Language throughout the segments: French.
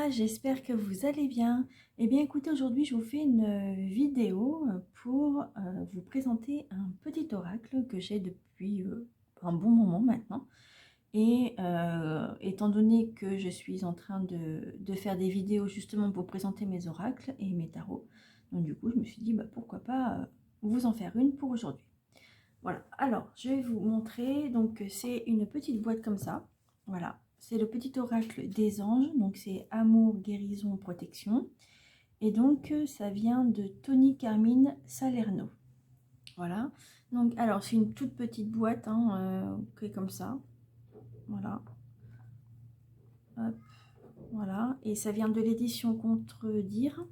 j'espère que vous allez bien. Eh bien écoutez, aujourd'hui je vous fais une vidéo pour vous présenter un petit oracle que j'ai depuis un bon moment maintenant. Et étant donné que je suis en train de faire des vidéos justement pour présenter mes oracles et mes tarots, donc du coup je me suis dit pourquoi pas vous en faire une pour aujourd'hui. Voilà, alors je vais vous montrer, donc c'est une petite boîte comme ça, voilà. C'est le petit oracle des anges, donc c'est amour, guérison, protection. Et donc ça vient de Tony Carmine Salerno. Voilà. Donc alors c'est une toute petite boîte qui est comme ça. Voilà. Hop, voilà. Et ça vient de l'édition Contredire.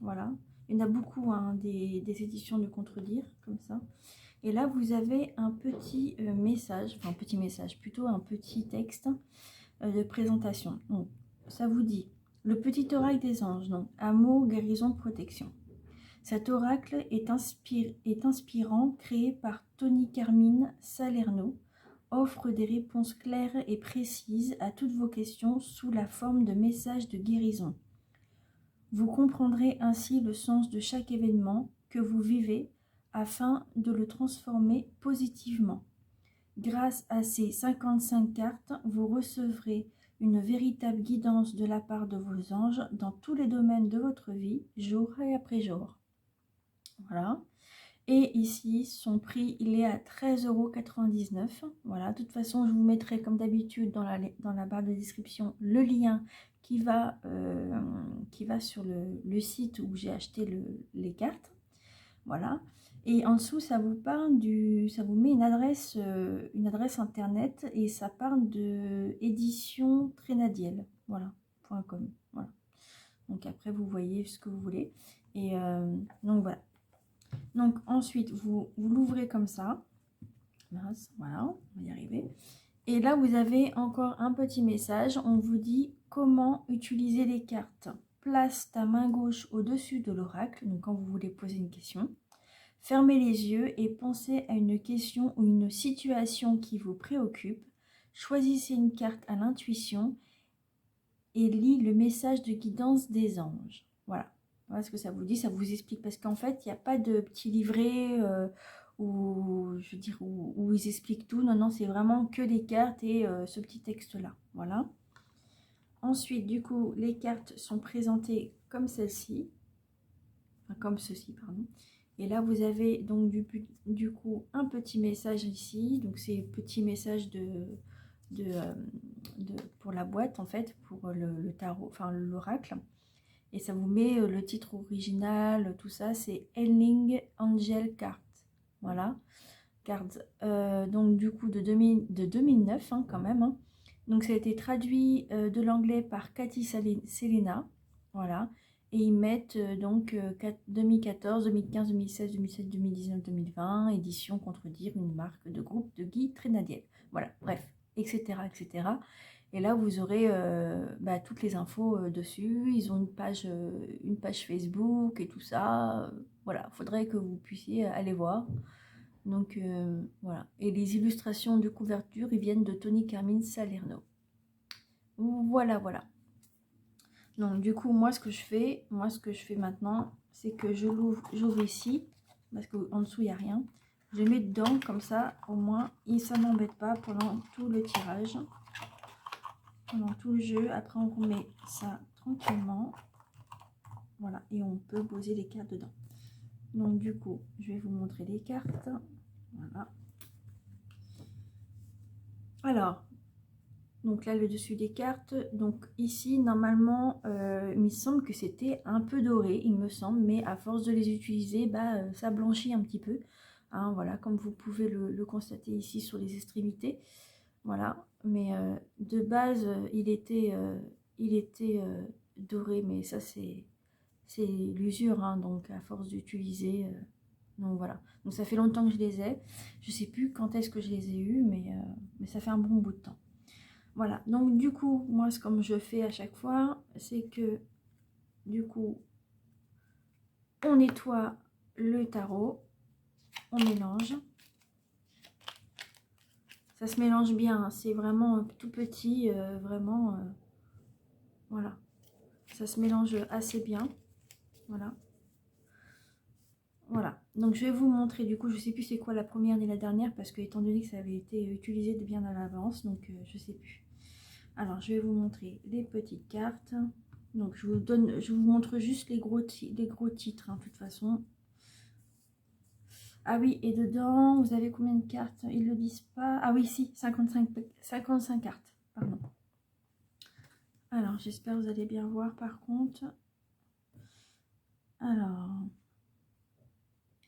Voilà. Il y en a beaucoup des éditions de Contredire comme ça. Et là vous avez un petit message, enfin un petit message, plutôt un petit texte de présentation. Donc, ça vous dit le petit oracle des anges, donc amour, guérison, protection. Cet oracle est inspirant, créé par Tony Carmine Salerno, offre des réponses claires et précises à toutes vos questions sous la forme de messages de guérison. Vous comprendrez ainsi le sens de chaque événement que vous vivez afin de le transformer positivement. Grâce à ces 55 cartes, vous recevrez une véritable guidance de la part de vos anges dans tous les domaines de votre vie, jour et après jour. Voilà. Et ici, son prix, il est à 13,99 €. Voilà. De toute façon, je vous mettrai comme d'habitude dans la barre de description le lien qui va sur le site où j'ai acheté les cartes. Voilà. Et en dessous, ça vous met une adresse internet et ça parle de édition Trénadiel. Voilà. .com. Voilà. Donc après, vous voyez ce que vous voulez. Et donc voilà. Donc ensuite, vous l'ouvrez comme ça. Voilà, on va y arriver. Et là, vous avez encore un petit message. On vous dit comment utiliser les cartes. Place ta main gauche au-dessus de l'oracle, donc quand vous voulez poser une question. Fermez les yeux et pensez à une question ou une situation qui vous préoccupe. Choisissez une carte à l'intuition et lis le message de guidance des anges. Voilà. Voilà ce que ça vous dit, ça vous explique. Parce qu'en fait, il n'y a pas de petit livret où ils expliquent tout. Non, non, c'est vraiment que les cartes et ce petit texte-là. Voilà. Ensuite, du coup, les cartes sont présentées comme celle-ci. Enfin, comme ceci, pardon. Et là, vous avez donc du coup un petit message ici. Donc, c'est petit message pour la boîte, en fait, pour le tarot, enfin l'oracle. Et ça vous met le titre original, tout ça. C'est Healing Angel Cards. Voilà. Cards. Donc, du coup, de 2009, quand même. Donc, ça a été traduit de l'anglais par Cathy Selena. Voilà. Et ils mettent donc 2014, 2015, 2016, 2017, 2019, 2020, édition Contredire, une marque de groupe de Guy Trénadiel. Voilà, bref, etc., etc. Et là, vous aurez toutes les infos dessus. Ils ont une page Facebook et tout ça. Voilà, il faudrait que vous puissiez aller voir. Donc, voilà. Et les illustrations de couverture, ils viennent de Tony Carmine Salerno. Voilà, voilà. Donc du coup, moi ce que je fais maintenant, c'est que j'ouvre ici, parce qu'en dessous il n'y a rien. Je mets dedans, comme ça, au moins, ça ne m'embête pas pendant tout le tirage, pendant tout le jeu. Après, on remet ça tranquillement. Voilà, et on peut poser les cartes dedans. Donc du coup, je vais vous montrer les cartes. Voilà. Alors, donc là, le dessus des cartes. Donc ici, normalement, il me semble que c'était un peu doré, il me semble. Mais à force de les utiliser, ça blanchit un petit peu. Hein, voilà, comme vous pouvez le constater ici sur les extrémités. Voilà. Mais de base, il était doré. Mais ça, c'est l'usure. Hein, donc à force d'utiliser... donc voilà. Donc ça fait longtemps que je les ai. Je sais plus quand est-ce que je les ai eus. Mais ça fait un bon bout de temps. Voilà, donc du coup, moi, comme je fais à chaque fois, c'est que, du coup, on nettoie le tarot, on mélange. Ça se mélange bien, hein, c'est vraiment tout petit, vraiment, voilà. Ça se mélange assez bien. Voilà. Voilà. Donc je vais vous montrer, du coup, je sais plus c'est quoi la première ni la dernière, parce que étant donné que ça avait été utilisé de bien à l'avance, donc je sais plus. Alors je vais vous montrer les petites cartes. Donc je vous montre juste les gros titres, hein, de toute façon. Ah oui, et dedans, vous avez combien de cartes? Ils le disent pas. Ah oui, si, 55 cartes, pardon. Alors, j'espère que vous allez bien voir par contre. Alors,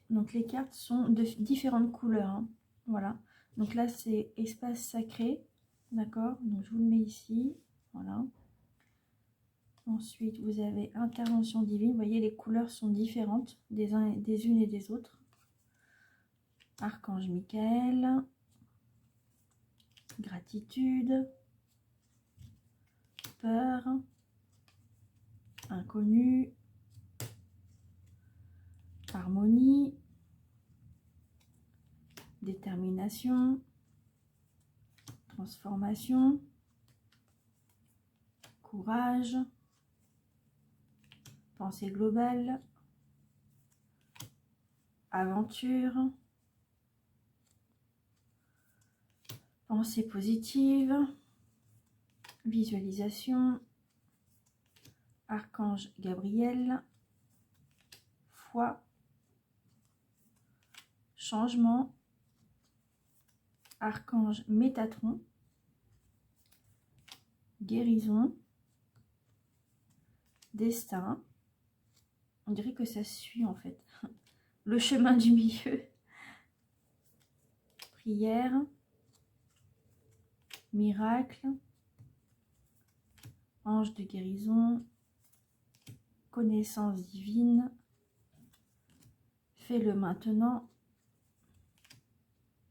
donc les cartes sont de différentes couleurs, hein. Voilà. Donc là, c'est espace sacré, d'accord? Donc je vous le mets ici, voilà. Ensuite, vous avez intervention divine. Vous voyez, les couleurs sont différentes des unes et des autres. Archange Michael, gratitude, peur, inconnu, harmonie, détermination, transformation, courage, pensée globale, aventure, pensée positive, visualisation, archange Gabriel, foi, changement, archange Métatron, guérison, destin. On dirait que ça suit en fait. Le chemin du milieu, prière, miracle, ange de guérison, connaissance divine, fais-le maintenant,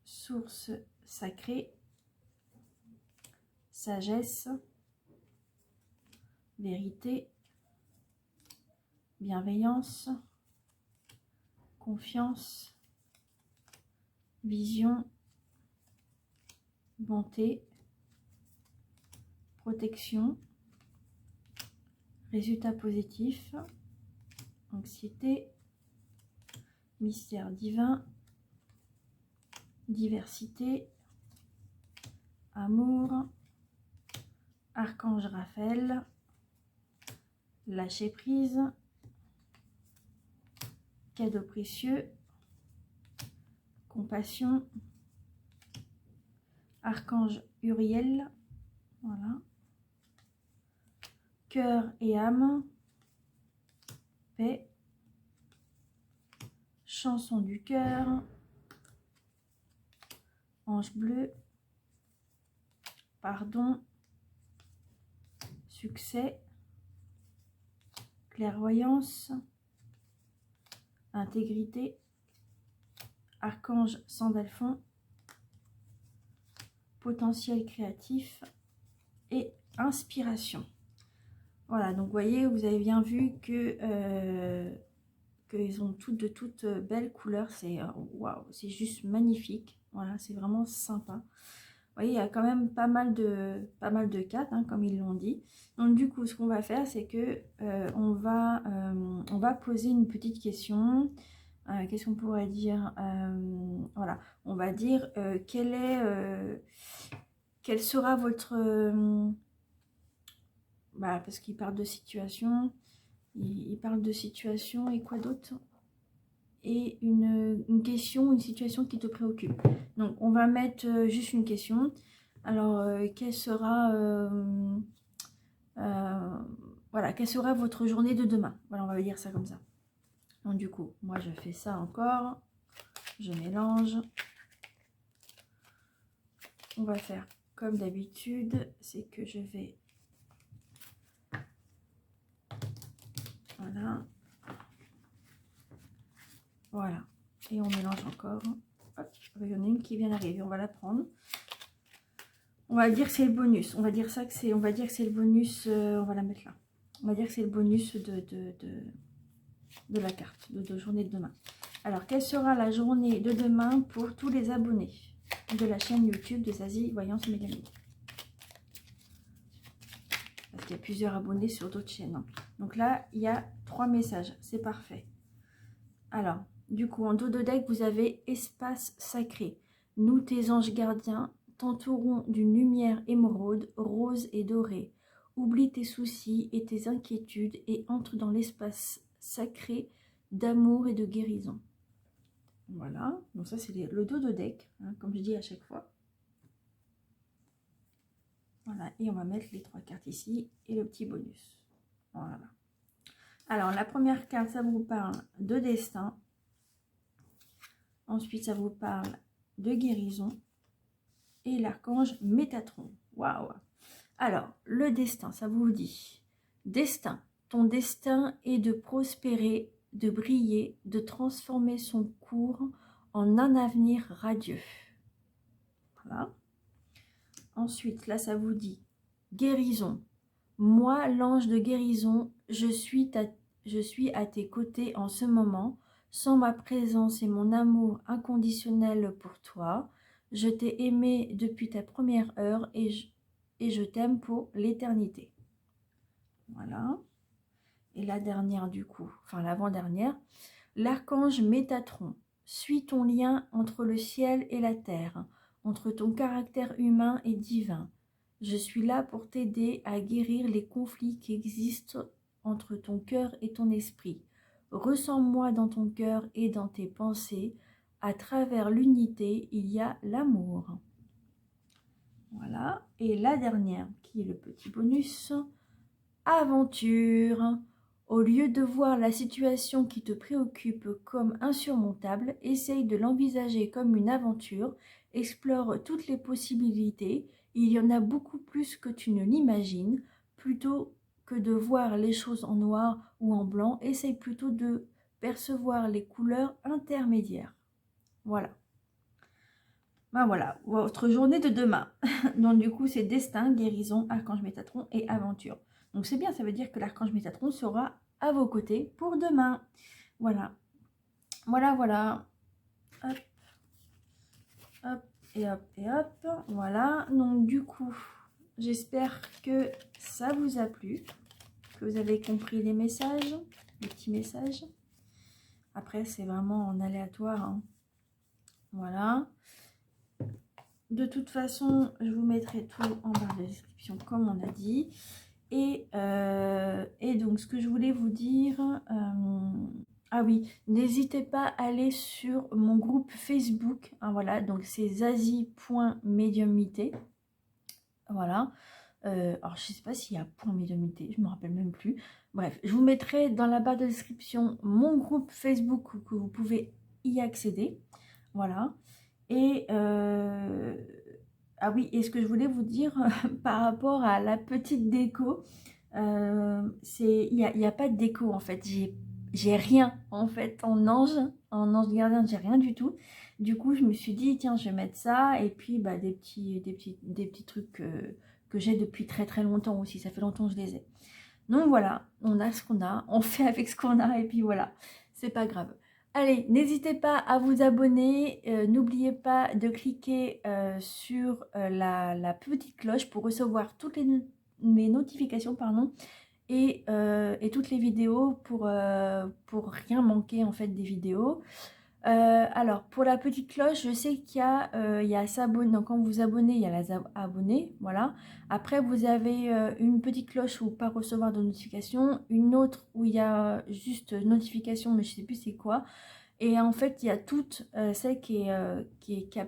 source sacrée, sagesse, vérité, bienveillance, confiance, vision, bonté, protection, résultat positif, anxiété, mystère divin, diversité, amour, archange Raphaël, lâcher prise, cadeau précieux, compassion, archange Uriel, voilà, cœur et âme, paix, chanson du cœur, ange bleu, pardon, succès, clairvoyance, intégrité, archange Sandalphon, potentiel créatif et inspiration. Voilà, donc vous voyez, vous avez bien vu que qu'ils ont toutes de toutes belles couleurs. C'est waouh, c'est juste magnifique. Voilà, c'est vraiment sympa. Vous voyez, il y a quand même pas mal de cartes, hein, comme ils l'ont dit. Donc du coup, ce qu'on va faire, c'est que on va poser une petite question. Qu'est-ce qu'on pourrait dire? Voilà, on va dire quelle sera votre... parce qu'il parle de situation, il parle de situation et quoi d'autre? Et une question, une situation qui te préoccupe. Donc on va mettre juste une question. Alors quelle sera voilà, quelle sera votre journée de demain? Voilà, on va dire ça comme ça. Donc du coup, moi je fais ça encore, je mélange. On va faire comme d'habitude, c'est que je vais, voilà, voilà, et on mélange encore. Hop, il y en a une qui vient d'arriver, on va la prendre. On va dire que c'est le bonus, on va dire ça que c'est, on va dire que c'est le bonus, on va la mettre là. On va dire que c'est le bonus de la carte, de journée de demain. Alors, quelle sera la journée de demain pour tous les abonnés de la chaîne YouTube de Zazie Voyance Médiumnique? parce qu'il y a plusieurs abonnés sur d'autres chaînes. Hein. Donc là, il y a 3 messages. C'est parfait. Alors, du coup, en dos de deck, vous avez espace sacré. Nous, tes anges gardiens, t'entourons d'une lumière émeraude, rose et dorée. Oublie tes soucis et tes inquiétudes et entre dans l'espace sacré d'amour et de guérison. Voilà, donc ça c'est le dos de deck, hein, comme je dis à chaque fois. Voilà, et on va mettre les 3 cartes ici et le petit bonus. Voilà. Alors, la première carte, ça vous parle de destin. Ensuite, ça vous parle de guérison. Et l'archange Métatron. Waouh! Alors, le destin, ça vous dit. Destin. Ton destin est de prospérer, de briller, de transformer son cours en un avenir radieux. Voilà. Ensuite, là, ça vous dit guérison. Moi, l'ange de guérison, je suis à tes côtés en ce moment. Sans ma présence et mon amour inconditionnel pour toi, je t'ai aimé depuis ta première heure et je t'aime pour l'éternité. Voilà. Et la dernière du coup, enfin l'avant-dernière, l'archange Métatron. Suis ton lien entre le ciel et la terre, entre ton caractère humain et divin. Je suis là pour t'aider à guérir les conflits qui existent entre ton cœur et ton esprit. Ressens-moi dans ton cœur et dans tes pensées. À travers l'unité, il y a l'amour. Voilà. Et la dernière, qui est le petit bonus, aventure. Au lieu de voir la situation qui te préoccupe comme insurmontable, essaye de l'envisager comme une aventure, explore toutes les possibilités, il y en a beaucoup plus que tu ne l'imagines, plutôt que de voir les choses en noir ou en blanc, essaye plutôt de percevoir les couleurs intermédiaires. Voilà. Ben voilà, votre journée de demain. Donc du coup, c'est destin, guérison, archange Métatron et aventure. Donc c'est bien, ça veut dire que l'archange Métatron sera à vos côtés pour demain. Voilà. Voilà, voilà. Hop. Hop, et hop, et hop. Voilà. Donc du coup, j'espère que ça vous a plu. Que vous avez compris les messages, les petits messages. Après, c'est vraiment en aléatoire. Hein. Voilà. De toute façon, je vous mettrai tout en barre de description comme on a dit. Et donc, ce que je voulais vous dire... ah oui, n'hésitez pas à aller sur mon groupe Facebook. Hein, voilà, donc c'est zazie.mediumité. Voilà. Alors, je ne sais pas s'il y a point médiumité, je ne me rappelle même plus. Bref, je vous mettrai dans la barre de description mon groupe Facebook que vous pouvez y accéder. Voilà. Et ah oui, et ce que je voulais vous dire par rapport à la petite déco, il n'y a pas de déco en fait. J'ai rien en fait en ange gardien, j'ai rien du tout. Du coup, je me suis dit tiens, je vais mettre ça et puis bah, des petits trucs que j'ai depuis très très longtemps aussi. Ça fait longtemps que je les ai. Donc voilà, on a ce qu'on a, on fait avec ce qu'on a et puis voilà, c'est pas grave. Allez, n'hésitez pas à vous abonner, n'oubliez pas de cliquer sur la petite cloche pour recevoir toutes les notifications, pardon, et toutes les vidéos pour rien manquer en fait des vidéos. Alors, pour la petite cloche, je sais qu'il y a s'abonner. Donc, quand vous vous abonnez, il y a les abonnés. Voilà. Après, vous avez une petite cloche où pas recevoir de notification. Une autre où il y a juste notification, mais je ne sais plus c'est quoi. Et en fait, il y a toute celle qui a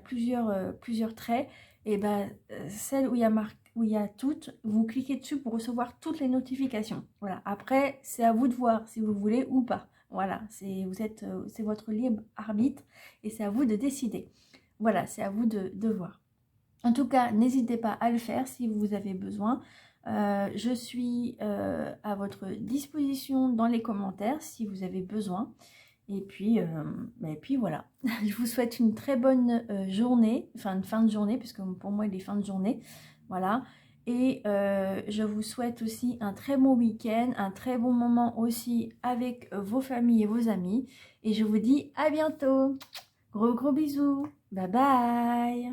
plusieurs traits. Et ben, celle où il y a toutes, vous cliquez dessus pour recevoir toutes les notifications. Voilà. Après, c'est à vous de voir si vous voulez ou pas. Voilà, c'est votre libre arbitre et c'est à vous de décider. Voilà, c'est à vous de voir. En tout cas, n'hésitez pas à le faire si vous avez besoin. Je suis à votre disposition dans les commentaires si vous avez besoin. Et puis voilà. Je vous souhaite une très bonne journée, enfin une fin de journée, puisque pour moi il est fin de journée. Voilà. Et je vous souhaite aussi un très bon week-end, un très bon moment aussi avec vos familles et vos amis. Et je vous dis à bientôt. Gros bisous. Bye bye.